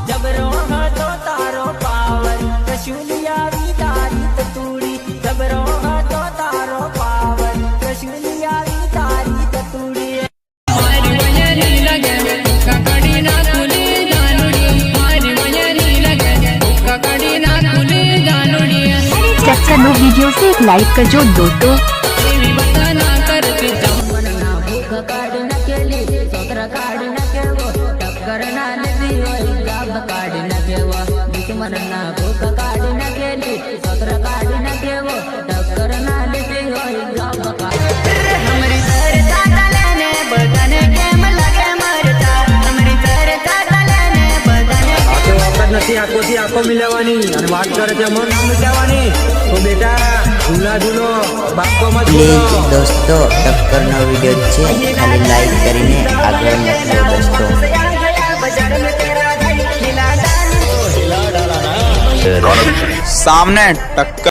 જબરો હતો તારો પાવર કશુલિયા તારી તતુડી જબરો હતો તારો પાવર કશુલિયા તારી તતુડી મારી વયની લગે કકડી ના કુલી જાનુડી મારી વયની લગે કકડી ના કુલી જાનુડી चर्चा नो वीडियो से एक लाइक करजो दोस्तों। बताना करती जमना भूख काढ न केली सोत्र काढ न केवो टक्कर ना लेती होई गाब काढ न केवो दुश्मनना भूख काढ न केली सोत्र काढ न केवो टक्कर ना लेती होई गाब काढ हमरी सरता तलेने बगने केम लगे मरता हमरी सरता तलेने बगने आखो वक्त नहीं आखो थी आखो मिलवानी અને વાત કરે છે મન ના મિટાવાની તો બેટા ઝૂલા ઝૂલો બાપકો મત પ્લીઝ દોસ્તો ટક્કરનો વિડિયો છે ખાલી લાઈક કરીને આગળ વધો દોસ્તો। सामने टक्कर